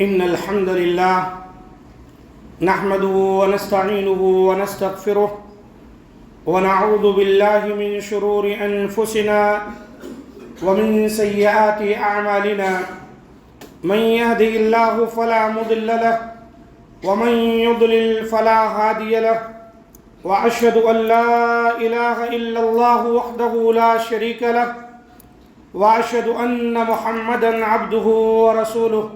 إن الحمد لله نحمده ونستعينه ونستغفره ونعوذ بالله من شرور أنفسنا ومن سيئات أعمالنا من يهده الله فلا مضل له ومن يضلل فلا هادي له وأشهد أن لا إله إلا الله وحده لا شريك له وأشهد أن محمدا عبده ورسوله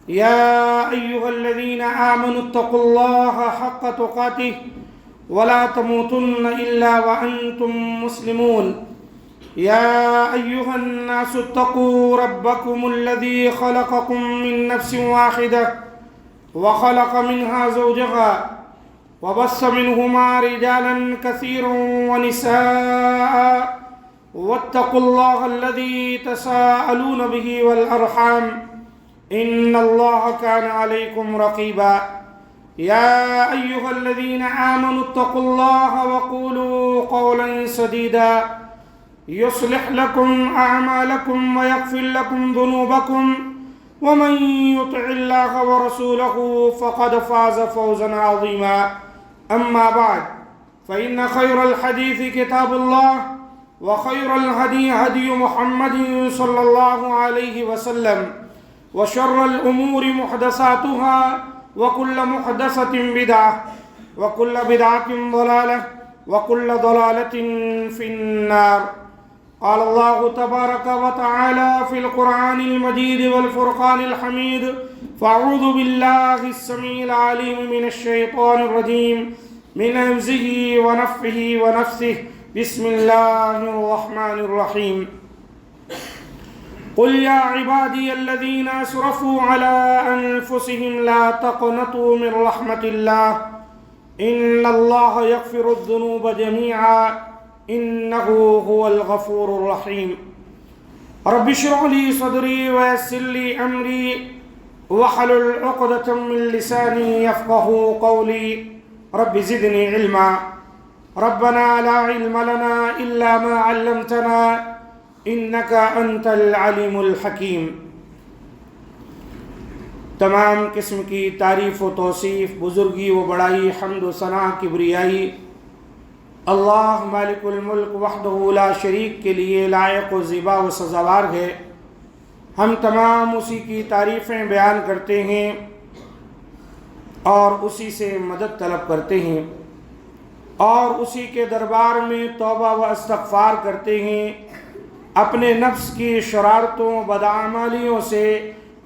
يا أيها الذين آمنوا اتقوا الله حق تقاته ولا تموتن إلا وأنتم مسلمون يا أيها الناس اتقوا ربكم الذي خلقكم من نفس واحدة وخلق منها زوجها وبث منهما رجالا كثيرا ونساء واتقوا الله الذي تساءلون به والأرحام إن الله كان عليكم رقيبا يا أيها الذين آمنوا اتقوا الله وقولوا قولا سديدا يصلح لكم أعمالكم ويغفر لكم ذنوبكم ومن يطع الله ورسوله فقد فاز فوزا عظيما أما بعد فإن خير الحديث كتاب الله وخير الهدي هدي محمد صلى الله عليه وسلم وشر الأمور محدثاتها وكل محدثة بدعة وكل بدعة ضلالة وكل ضلالة في النار. قال الله تبارك وتعالى في القرآن المجيد والفرقان الحميد فأعوذ بالله السميع العليم من الشيطان الرجيم من همزه ونفخه ونفثه بسم الله الرحمن الرحيم. قل يا عبادي الذين أسرفوا على أنفسهم لا تقنطوا من رحمة الله إن الله يغفر الذنوب جميعا إنه هو الغفور الرحيم. رب اشرح لي صدري ويسر لي أمري واحلل عقدة من لساني يفقه قولي رب زدني علما ربنا لا علم لنا إلا ما علمتنا إنك أنت العليم الحكيم. تمام قسم کی تعریف و توصیف، بزرگی و بڑائی، حمد و ثنا، کبریائی اللہ مالک الملک وحدہ لا شریک کے لیے لائق و زیبا و سزاوار ہے. ہم تمام اسی کی تعریفیں بیان کرتے ہیں اور اسی سے مدد طلب کرتے ہیں اور اسی کے دربار میں توبہ و استغفار کرتے ہیں. اپنے نفس کی شرارتوں بدعمالیوں سے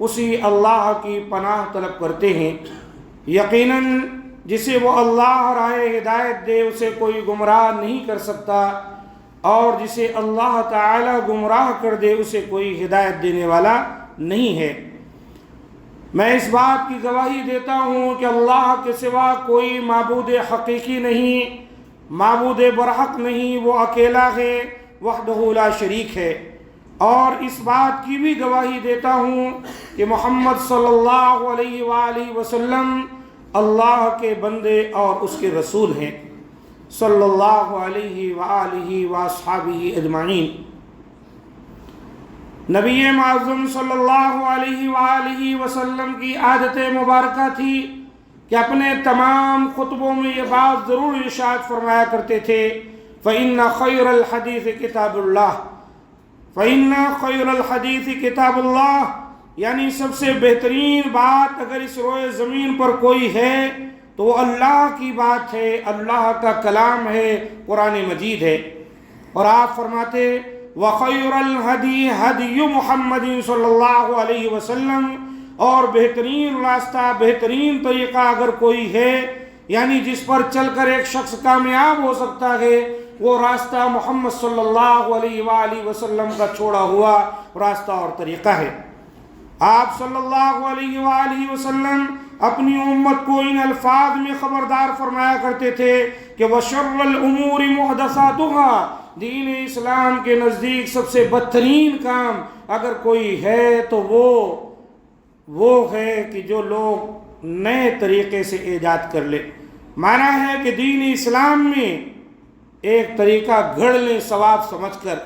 اسی اللہ کی پناہ طلب کرتے ہیں. یقیناً جسے وہ اللہ راہ ہدایت دے اسے کوئی گمراہ نہیں کر سکتا اور جسے اللہ تعالی گمراہ کر دے اسے کوئی ہدایت دینے والا نہیں ہے. میں اس بات کی گواہی دیتا ہوں کہ اللہ کے سوا کوئی معبود حقیقی نہیں، معبود برحق نہیں، وہ اکیلا ہے، وحدہ لا شریک ہے. اور اس بات کی بھی گواہی دیتا ہوں کہ محمد صلی اللہ علیہ وآلہ وسلم اللہ کے بندے اور اس کے رسول ہیں صلی اللہ علیہ وآلہ واصحابہ اجمعین. نبی معظم صلی اللہ علیہ وآلہ وسلم کی عادت مبارکہ تھی کہ اپنے تمام خطبوں میں یہ بات ضرور ارشاد فرمایا کرتے تھے فَإِنَّ خَيْرَ الْحَدِيثِ كِتَابُ اللَّهِ فَإِنَّ خَيْرَ الْحَدِيثِ كِتَابُ اللَّهِ یعنی سب سے بہترین بات اگر اس روئے زمین پر کوئی ہے تو وہ اللہ کی بات ہے، اللہ کا کلام ہے، قرآن مجید ہے. اور آپ فرماتے وَخَيْرَ الْهَدِي هَدِيُّ مُحَمَّدٍ صلی اللہ علیہ وسلم، اور بہترین راستہ، بہترین طریقہ اگر کوئی ہے یعنی جس پر چل کر ایک شخص کامیاب ہو سکتا ہے وہ راستہ محمد صلی اللہ علیہ وآلہ وسلم کا چھوڑا ہوا راستہ اور طریقہ ہے. آپ صلی اللہ علیہ وآلہ وسلم اپنی امت کو ان الفاظ میں خبردار فرمایا کرتے تھے کہ وَشَرَّ الْأُمُورِ مُحْدَثَاتُهَا، دین اسلام کے نزدیک سب سے بدترین کام اگر کوئی ہے تو وہ ہے کہ جو لوگ نئے طریقے سے ایجاد کر لے. معنی ہے کہ دین اسلام میں ایک طریقہ گھڑ لیں ثواب سمجھ کر.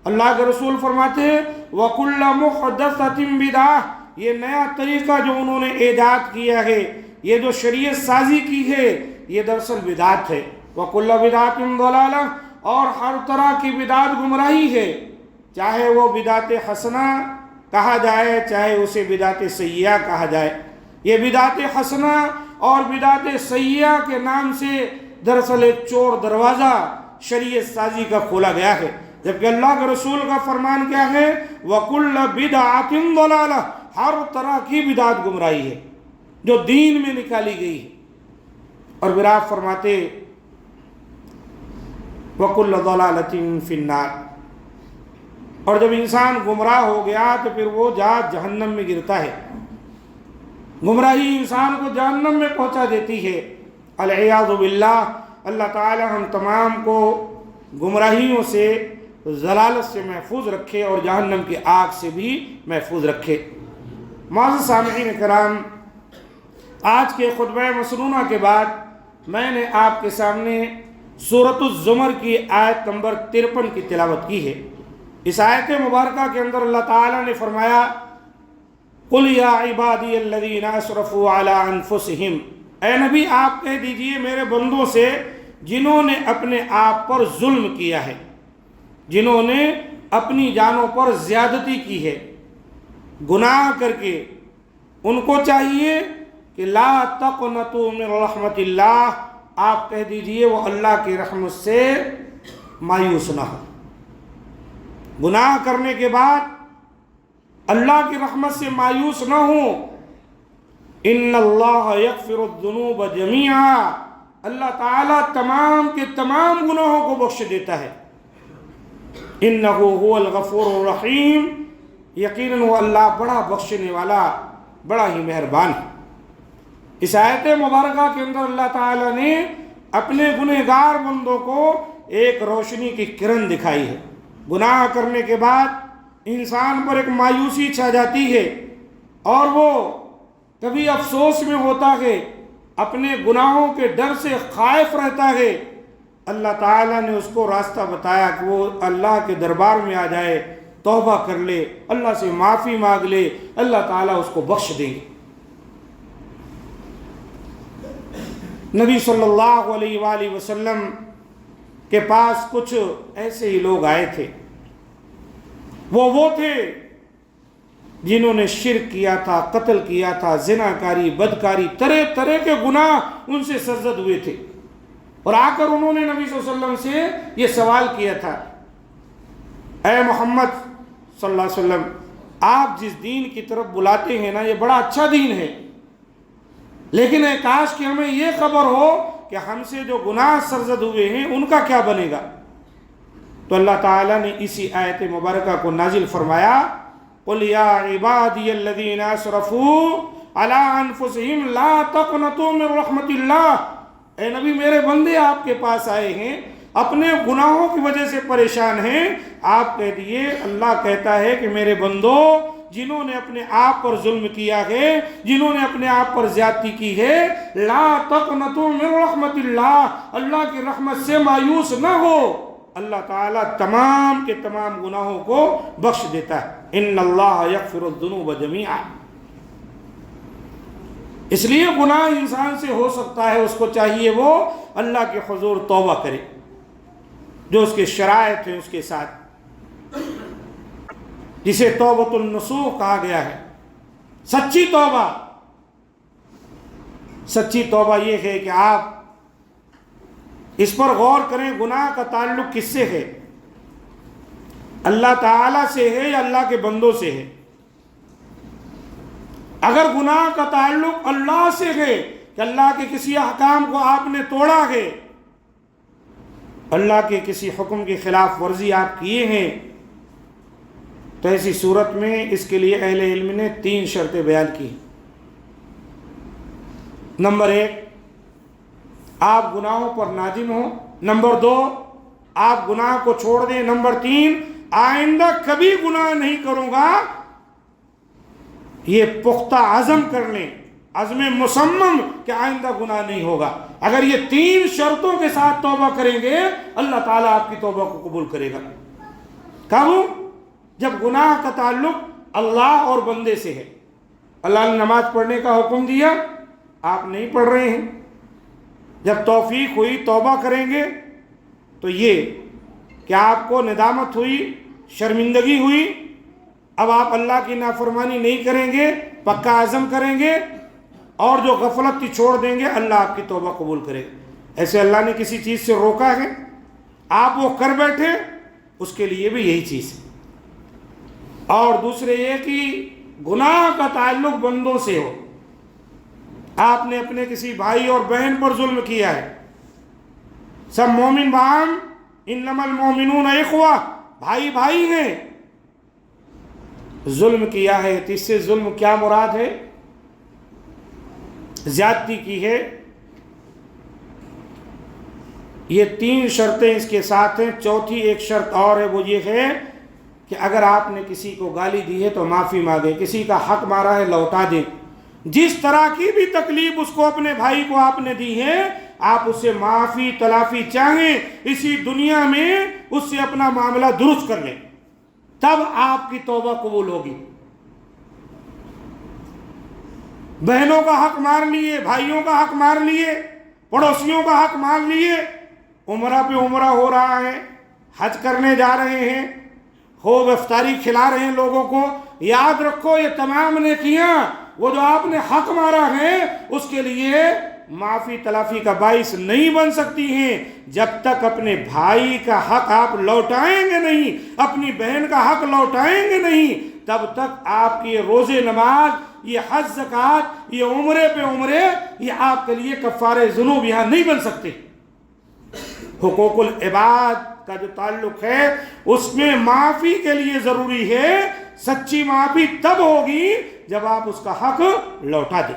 اللہ کے رسول فرماتے ہیں وَكُلَّ مُحْدَثَةٍ بِدْعَةٍ، یہ نیا طریقہ جو انہوں نے ایجاد کیا ہے، یہ جو شریعت سازی کی ہے، یہ دراصل بدعت ہے۔ وَكُلَّ بِدْعَةٍ ضَلَالَةٍ، اور ہر طرح کی بدعت گمراہی ہے، چاہے وہ بدعت حسنہ کہا جائے چاہے اسے بدعت سیئہ کہا جائے۔ یہ بدعت حسنہ اور بدعت سیئہ کے نام سے دراصل ایک چور دروازہ شریعت سازی کا کھولا گیا ہے، جبکہ اللہ کے رسول کا فرمان کیا ہے؟ وَكُلَّ بِدْعَةٍ ضَلَالَةٍ، ہر طرح کی بدعت گمراہی ہے جو دین میں نکالی گئی ہے۔ اور پھر آپ فرماتے وَكُلَّ ضَلَالَةٍ فِي النَّارِ، اور جب انسان گمراہ ہو گیا تو پھر وہ جہنم میں گرتا ہے۔ گمراہی انسان کو جہنم میں پہنچا دیتی ہے، العیاذ باللہ۔ اللہ تعالی ہم تمام کو گمراہیوں سے، ضلالت سے محفوظ رکھے اور جہنم کی آگ سے بھی محفوظ رکھے۔ معزز سامعین کرام، آج کے خطبہ مسنونہ کے بعد میں نے آپ کے سامنے سورۃ الزمر کی آیت نمبر 53 کی تلاوت کی ہے۔ اس آیت مبارکہ کے اندر اللہ تعالیٰ نے فرمایا قُلْ يَا عِبَادِيَ الَّذِينَ أَسْرَفُوا عَلَىٰ أَنفُسِهِمْ، اے نبی آپ کہہ دیجئے میرے بندوں سے جنہوں نے اپنے آپ پر ظلم کیا ہے، جنہوں نے اپنی جانوں پر زیادتی کی ہے، گناہ کر کے، ان کو چاہیے کہ لا تقنطوا من رحمت اللہ، آپ کہہ دیجئے وہ اللہ کی رحمت سے مایوس نہ ہو۔ گناہ کرنے کے بعد اللہ کی رحمت سے مایوس نہ ہوں۔ ان اللہ یغفر الذنوب جمیعا، اللہ تعالیٰ تمام کے تمام گناہوں کو بخش دیتا ہے۔ انہ هو الغفور الرحیم، یقیناً وہ اللہ بڑا بخشنے والا، بڑا ہی مہربان ہے۔ اس آیت مبارکہ کے اندر اللہ تعالیٰ نے اپنے گنہگار بندوں کو ایک روشنی کی کرن دکھائی ہے۔ گناہ کرنے کے بعد انسان پر ایک مایوسی چھا جاتی ہے اور وہ کبھی افسوس میں ہوتا ہے، اپنے گناہوں کے ڈر سے خائف رہتا ہے۔ اللہ تعالیٰ نے اس کو راستہ بتایا کہ وہ اللہ کے دربار میں آ جائے، توبہ کر لے، اللہ سے معافی مانگ لے، اللہ تعالیٰ اس کو بخش دیں گے۔ نبی صلی اللہ علیہ وآلہ وسلم کے پاس کچھ ایسے ہی لوگ آئے تھے، وہ تھے جنہوں نے شرک کیا تھا، قتل کیا تھا، زناکاری، بدکاری، طرح طرح کے گناہ ان سے سرزد ہوئے تھے، اور آ کر انہوں نے نبی صلی اللہ علیہ وسلم سے یہ سوال کیا تھا، اے محمد صلی اللہ علیہ وسلم، آپ جس دین کی طرف بلاتے ہیں نا، یہ بڑا اچھا دین ہے، لیکن اے کاش کہ ہمیں یہ خبر ہو کہ ہم سے جو گناہ سرزد ہوئے ہیں ان کا کیا بنے گا۔ تو اللہ تعالیٰ نے اسی آیت مبارکہ کو نازل فرمایا قُلْ يَا عِبَادِيَ الَّذِينَ أَسْرَفُوا عَلَىٰ أَنفُسِهِمْ لَا تَقْنَطُوا مِن رَحْمَتِ اللَّهِ، اے نبی میرے بندے آپ کے پاس آئے ہیں، اپنے گناہوں کی وجہ سے پریشان ہیں، آپ کہہ دیئے اللہ کہتا ہے کہ میرے بندو جنہوں نے اپنے آپ پر ظلم کیا ہے، جنہوں نے اپنے آپ پر زیادتی کی ہے، لا تقنطوا من رحمت اللہ، اللہ کی رحمت سے مایوس نہ ہو، اللہ تعالیٰ تمام کے تمام گناہوں کو بخش دیتا ہے۔ ان اللہ یغفر الذنوب جمیعا، اس لیے گناہ انسان سے ہو سکتا ہے، اس کو چاہیے وہ اللہ کے حضور توبہ کرے، جو اس کے شرائط ہیں اس کے ساتھ، جسے توبۃ النصوح کہا گیا ہے، سچی توبہ۔ سچی توبہ یہ ہے کہ آپ اس پر غور کریں گناہ کا تعلق کس سے ہے، اللہ تعالیٰ سے ہے یا اللہ کے بندوں سے ہے۔ اگر گناہ کا تعلق اللہ سے ہے کہ اللہ کے کسی احکام کو آپ نے توڑا ہے، اللہ کے کسی حکم کی خلاف ورزی آپ کیے ہیں، تو ایسی صورت میں اس کے لیے اہل علم نے 3 شرطیں بیان کی۔ نمبر 1، آپ گناہوں پر نادم ہوں۔ نمبر 2، آپ گناہ کو چھوڑ دیں۔ نمبر 3، آئندہ کبھی گناہ نہیں کروں گا، یہ پختہ عزم کر لیں، عزم مصمم کہ آئندہ گناہ نہیں ہوگا۔ اگر یہ 3 شرطوں کے ساتھ توبہ کریں گے، اللہ تعالیٰ آپ کی توبہ کو قبول کرے گا۔ کب؟ جب گناہ کا تعلق اللہ اور بندے سے ہے، اللہ نے نماز پڑھنے کا حکم دیا، آپ نہیں پڑھ رہے ہیں۔ جب توفیق ہوئی توبہ کریں گے تو یہ کہ آپ کو ندامت ہوئی، شرمندگی ہوئی، اب آپ اللہ کی نافرمانی نہیں کریں گے، پکا عزم کریں گے اور جو غفلت تھی چھوڑ دیں گے، اللہ آپ کی توبہ قبول کرے گا۔ ایسے اللہ نے کسی چیز سے روکا ہے، آپ وہ کر بیٹھے، اس کے لیے بھی یہی چیز ہے۔ اور دوسرے یہ کہ گناہ کا تعلق بندوں سے ہو، آپ نے اپنے کسی بھائی اور بہن پر ظلم کیا ہے، سب مومن باہم انما المومنون اخوہ، بھائی بھائی ہیں، ظلم کیا ہے تو اس سے ظلم کیا مراد ہے؟ زیادتی کی ہے۔ یہ 3 شرطیں اس کے ساتھ ہیں، چوتھی ایک شرط اور ہے، وہ یہ ہے کہ اگر آپ نے کسی کو گالی دی ہے تو معافی مانگیں، کسی کا حق مارا ہے لوٹا دیں، جس طرح کی بھی تکلیف اس کو اپنے بھائی کو آپ نے دی ہے، آپ اس سے معافی تلافی چاہیں، اسی دنیا میں اس سے اپنا معاملہ درست کر لیں، تب آپ کی توبہ قبول ہوگی۔ بہنوں کا حق مار لیے، بھائیوں کا حق مار لیے، پڑوسیوں کا حق مار لیے، عمرہ پہ عمرہ ہو رہا ہے، حج کرنے جا رہے ہیں، خوب افطاری کھلا رہے ہیں لوگوں کو، یاد رکھو یہ تمام نیکیاں وہ جو آپ نے حق مارا ہے اس کے لیے معافی تلافی کا باعث نہیں بن سکتی ہیں، جب تک اپنے بھائی کا حق آپ لوٹائیں گے نہیں، اپنی بہن کا حق لوٹائیں گے نہیں، تب تک آپ کی روزے نماز، یہ حج زکوٰۃ، یہ عمرے پہ عمرے، یہ آپ کے لیے کفارہ ذنوب یہاں نہیں بن سکتے۔ حقوق العباد کا جو تعلق ہے اس میں معافی کے لیے ضروری ہے، سچی معافی تب ہوگی جب آپ اس کا حق لوٹا دیں۔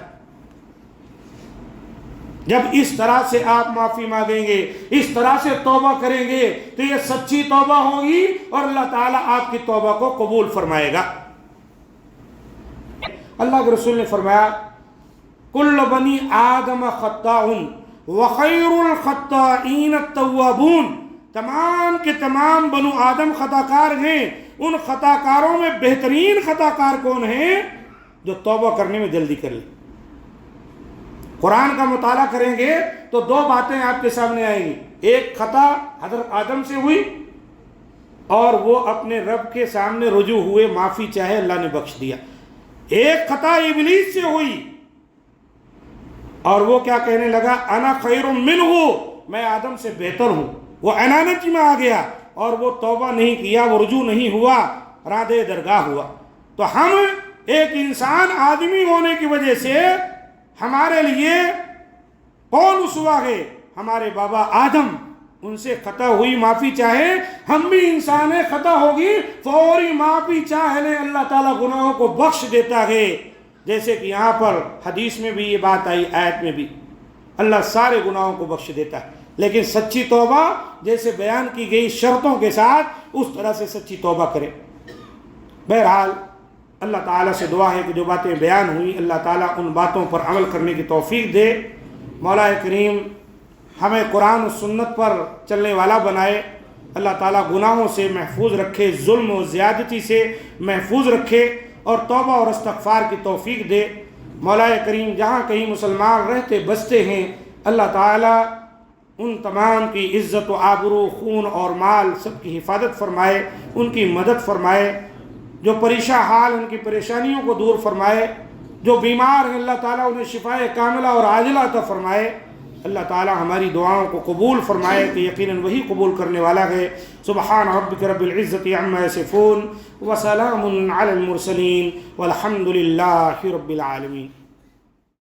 جب اس طرح سے آپ معافی مانگیں گے، اس طرح سے توبہ کریں گے تو یہ سچی توبہ ہوگی اور اللہ تعالیٰ آپ کی توبہ کو قبول فرمائے گا۔ اللہ کے رسول نے فرمایا کل بنی آدم خطاء وخیر الخطائین التوابون، تمام کے تمام بنو آدم خطا کار ہیں، ان خطا کاروں میں بہترین خطا کار کون ہیں؟ جو توبہ کرنے میں جلدی کر لیں۔ قرآن کا مطالعہ کریں گے تو 2 باتیں آپ کے سامنے آئیں گی، ایک خطا حضرت آدم سے ہوئی اور وہ اپنے رب کے سامنے رجوع ہوئے، معافی چاہے، اللہ نے بخش دیا۔ ایک خطا ابلیس سے ہوئی اور وہ کیا کہنے لگا، انا خیر منہ، میں آدم سے بہتر ہوں، وہ انانیت میں آ گیا اور وہ توبہ نہیں کیا، وہ رجوع نہیں ہوا، رادے درگاہ ہوا۔ تو ہم ایک انسان آدمی ہونے کی وجہ سے ہمارے لیے کون اسوا ہے؟ ہمارے بابا آدم، ان سے خطا ہوئی، معافی چاہے، ہم بھی انسان ہیں، خطا ہوگی فوری معافی چاہ لیں، اللہ تعالیٰ گناہوں کو بخش دیتا ہے۔ جیسے کہ یہاں پر حدیث میں بھی یہ بات آئی، آیت میں بھی، اللہ سارے گناہوں کو بخش دیتا ہے، لیکن سچی توبہ جیسے بیان کی گئی شرطوں کے ساتھ اس طرح سے سچی توبہ کرے۔ بہرحال اللہ تعالیٰ سے دعا ہے کہ جو باتیں بیان ہوئی اللہ تعالیٰ ان باتوں پر عمل کرنے کی توفیق دے۔ مولا کریم ہمیں قرآن و سنت پر چلنے والا بنائے، اللہ تعالیٰ گناہوں سے محفوظ رکھے، ظلم و زیادتی سے محفوظ رکھے اور توبہ اور استغفار کی توفیق دے۔ مولا کریم جہاں کہیں مسلمان رہتے بستے ہیں اللہ تعالیٰ ان تمام کی عزت و آبرو، خون اور مال سب کی حفاظت فرمائے، ان کی مدد فرمائے، جو پریشان حال ان کی پریشانیوں کو دور فرمائے، جو بیمار ہیں اللہ تعالیٰ انہیں شفائے کاملہ اور عاجلہ عطا فرمائے۔ اللہ تعالیٰ ہماری دعاؤں کو قبول فرمائے کہ یقیناً وہی قبول کرنے والا ہے۔ سبحان ربک رب العزت عما یصفون وسلام علی المرسلین والحمد للہ رب العالمین۔